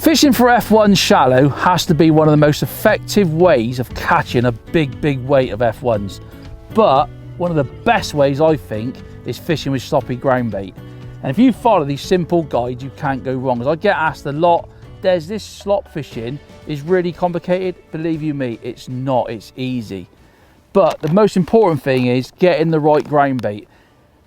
Fishing for F1 shallow has to be one of the most effective ways of catching a big weight of F1s. But one of the best ways, I think, is fishing with sloppy ground bait. And if you follow these simple guides, you can't go wrong. As I get asked a lot, Des, this slop fishing is really complicated. Believe you me, it's not, it's easy. But the most important thing is getting the right ground bait.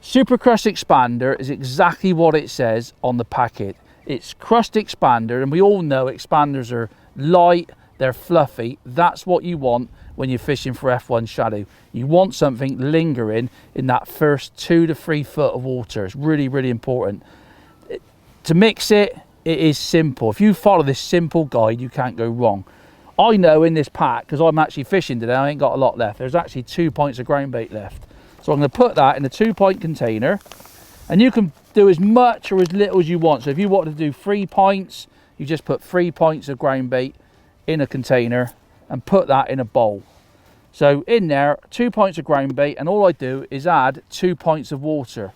Super Crust Expander is exactly what it says on the packet. It's crust expander, and we all know expanders are light, they're fluffy. That's what you want when you're fishing for F1 shallow. You want something lingering in that first 2 to 3 foot of water. It's really important. To mix it, it is simple. If you follow this simple guide, you can't go wrong. I know in this pack, because I'm actually fishing today, I ain't got a lot left. There's actually 2 pints of ground bait left. So I'm going to put that in a 2-pint container, and you can do as much or as little as you want. So if you wanted to do 3 pints, you just put 3 pints of ground bait in a container and put that in a bowl. So in there, 2 pints of ground bait, and all I do is add 2 pints of water.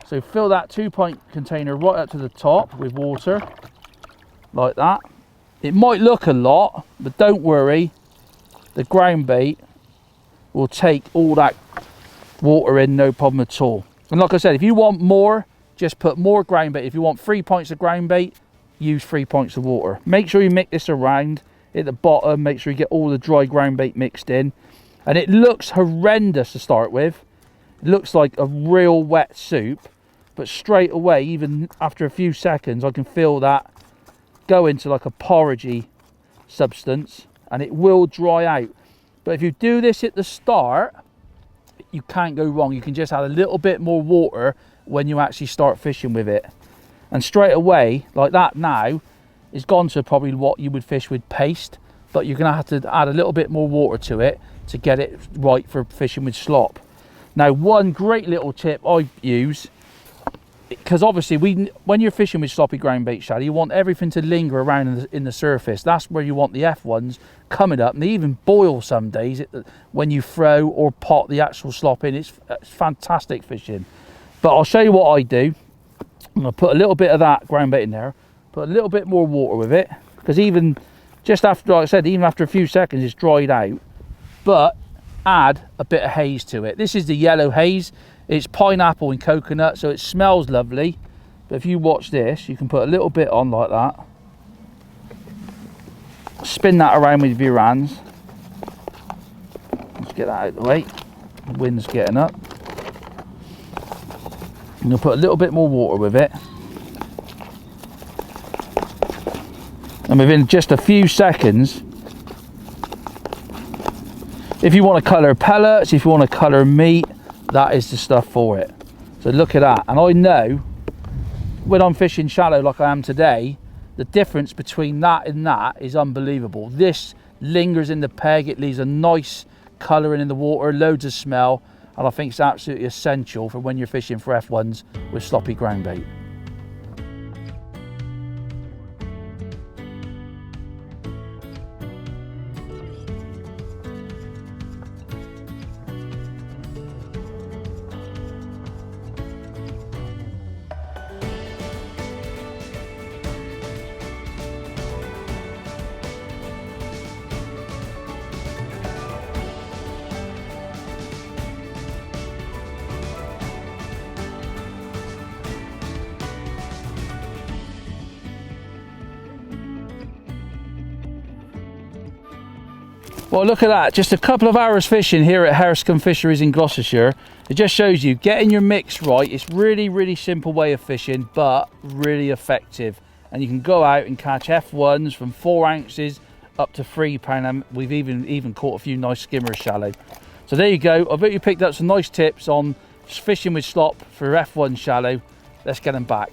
So fill that 2-pint container right up to the top with water, like that. It might look a lot, but don't worry, the ground bait will take all that water in, no problem at all. And like I said, if you want more, just put more ground bait. If you want 3 pints of ground bait, use 3 pints of water. Make sure you mix this around at the bottom. Make sure you get all the dry ground bait mixed in. And it looks horrendous to start with. It looks like a real wet soup. But straight away, even after a few seconds, I can feel that go into like a porridgey substance. And it will dry out. But if you do this at the start, you can't go wrong. You can just add a little bit more water when you actually start fishing with it. And straight away, like that now, it's gone to probably what you would fish with paste, but you're going to have to add a little bit more water to it to get it right for fishing with slop. Now, one great little tip I use, because obviously when you're fishing with sloppy ground bait shallow, you want everything to linger around in the surface. That's where you want the F1s coming up, and they even boil some days when you throw or pot the actual slop in. It's fantastic fishing. But I'll show you what I do. I'm going to put a little bit of that ground bait in there, put a little bit more water with it, because even just after, like I said, even after a few seconds it's dried out. But add a bit of haze to it. This is the yellow haze. It's pineapple and coconut, so it smells lovely. But if you watch this, you can put a little bit on like that. Spin that around with your hands. Let's get that out of the way. The wind's getting up. I'm going to put a little bit more water with it. And within just a few seconds, if you want to colour pellets, if you want to colour meat, that is the stuff for it. So look at that. And I know when I'm fishing shallow like I am today, the difference between that and that is unbelievable. This lingers in the peg, it leaves a nice colouring in the water, loads of smell, and I think it's absolutely essential for when you're fishing for F1s with sloppy ground bait. Well, look at that, just a couple of hours fishing here at Harescombe Fisheries in Gloucestershire. It just shows you getting your mix right. It's really simple way of fishing, but really effective. And you can go out and catch F1s from 4 ounces up to £3. And we've even caught a few nice skimmers shallow. So there you go. I bet you picked up some nice tips on fishing with slop for F1 shallow. Let's get them back.